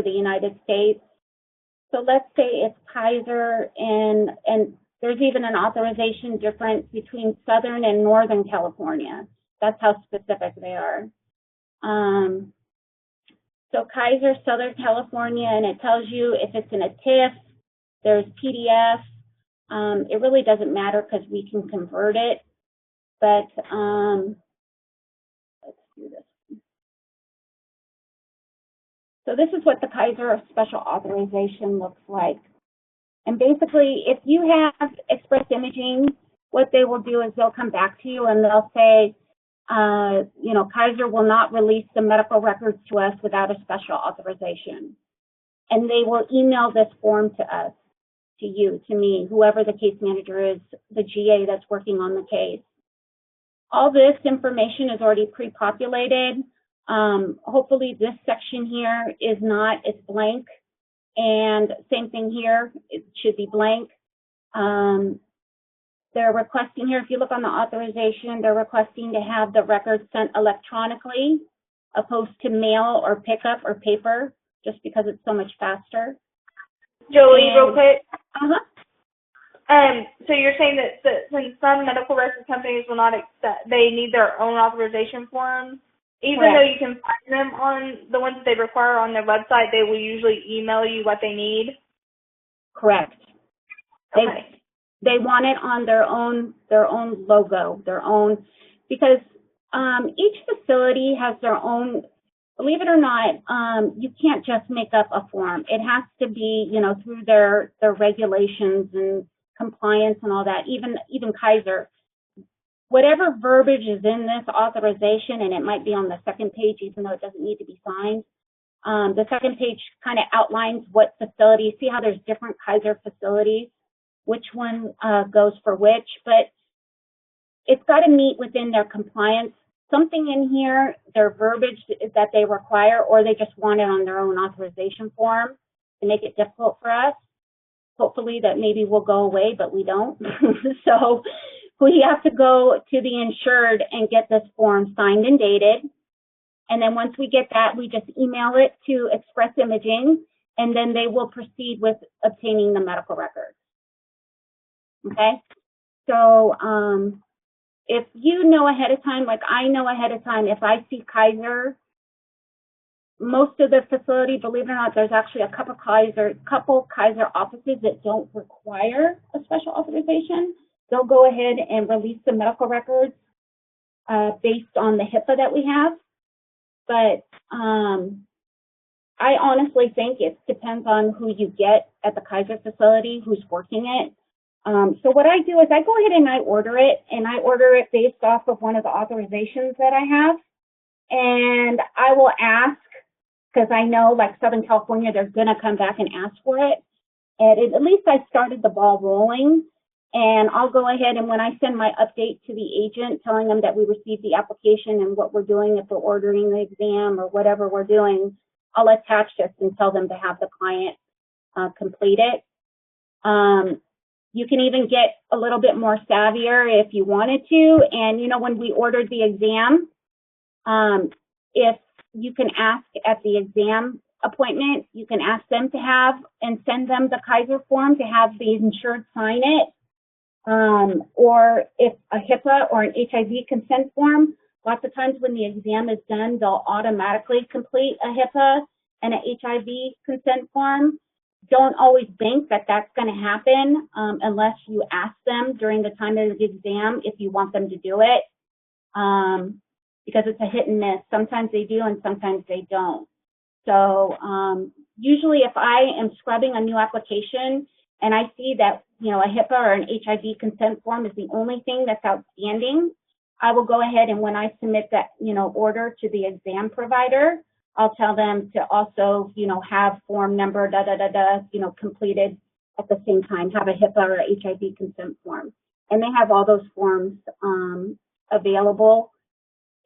the United States. So let's say it's Kaiser, and there's even an authorization difference between Southern and Northern California. That's how specific they are. So Kaiser, Southern California, and it tells you if it's in a TIF, there's PDF. It really doesn't matter because we can convert it. But let's do this. So this is what the Kaiser special authorization looks like. And basically, if you have express imaging, what they will do is they'll come back to you and they'll say, you know, Kaiser will not release the medical records to us without a special authorization. And they will email this form to us, to you, to me, whoever the case manager is, the GA that's working on the case. All this information is already pre-populated. Hopefully this section here is not, it's blank. And same thing here, it should be blank. They're requesting here, if you look on the authorization, they're requesting to have the records sent electronically opposed to mail or pickup or paper, just because it's so much faster. Jolie, real quick. Uh-huh. So you're saying that since some medical record companies will not accept, they need their own authorization forms, even Correct. though you can find them on the ones that they require on their website, they will usually email you what they need? Correct. Okay. They want it on their own logo, their own, because each facility has their own, believe it or not, you can't just make up a form. It has to be, you know, through their regulations and compliance and all that. Even Kaiser, whatever verbiage is in this authorization, and it might be on the second page, even though it doesn't need to be signed. The second page kind of outlines what facilities, see how there's different Kaiser facilities, which one goes for which, but it's got to meet within their compliance. Something in here, their verbiage that they require, or they just want it on their own authorization form to make it difficult for us. Hopefully that maybe will go away, but we don't. So we have to go to the insured and get this form signed and dated. And then once we get that, we just email it to Express Imaging, and then they will proceed with obtaining the medical records. Okay? So if you know ahead of time, like I know ahead of time, if I see Kaiser, most of the facility, believe it or not, there's actually a couple Kaiser offices that don't require a special authorization. They'll go ahead and release the medical records based on the HIPAA that we have. But I honestly think it depends on who you get at the Kaiser facility, who's working it. So what I do is I go ahead and I order it, and I order it based off of one of the authorizations that I have. And I will ask, because I know like Southern California, they're going to come back and ask for it. And at least I started the ball rolling. And I'll go ahead, and when I send my update to the agent telling them that we received the application and what we're doing, if we're ordering the exam or whatever we're doing, I'll attach this and tell them to have the client complete it. You can even get a little bit more savvier if you wanted to. And, you know, when we ordered the exam, if you can ask at the exam appointment, you can ask them to have and send them the Kaiser form to have the insured sign it. Or if a HIPAA or an HIV consent form, lots of times when the exam is done, they'll automatically complete a HIPAA and an HIV consent form. Don't always think that that's going to happen unless you ask them during the time of the exam if you want them to do it, because it's a hit and miss. Sometimes they do and sometimes they don't. So usually if I am scrubbing a new application and I see that, you know, a HIPAA or an HIV consent form is the only thing that's outstanding, I will go ahead and when I submit that, you know, order to the exam provider, I'll tell them to also, you know, have form number, you know, completed at the same time, have a HIPAA or HIV consent form. And they have all those forms available.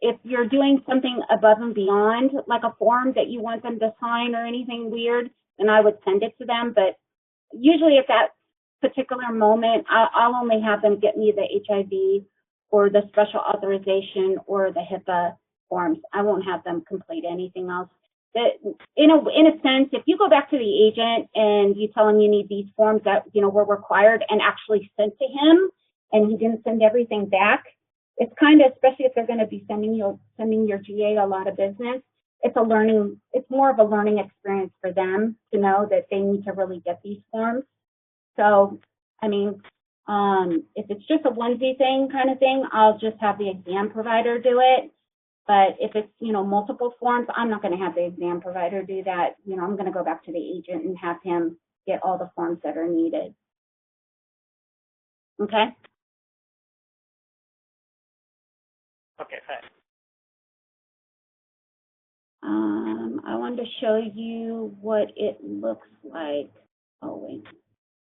If you're doing something above and beyond, like a form that you want them to sign or anything weird, then I would send it to them. But usually at that particular moment, I'll only have them get me the HIV or the special authorization or the HIPAA forms. I won't have them complete anything else. in a sense, if you go back to the agent and you tell him you need these forms that, were required and actually sent to him, and he didn't send everything back, it's kind of, especially if they're going to be sending your GA a lot of business, it's more of a learning experience for them to know that they need to really get these forms. So, I mean, if it's just a onesie thing kind of thing, I'll just have the exam provider do it. But if it's, multiple forms, I'm not going to have the exam provider do that. I'm going to go back to the agent and have him get all the forms that are needed. Okay? Okay, thanks. I wanted to show you what it looks like. Oh, wait.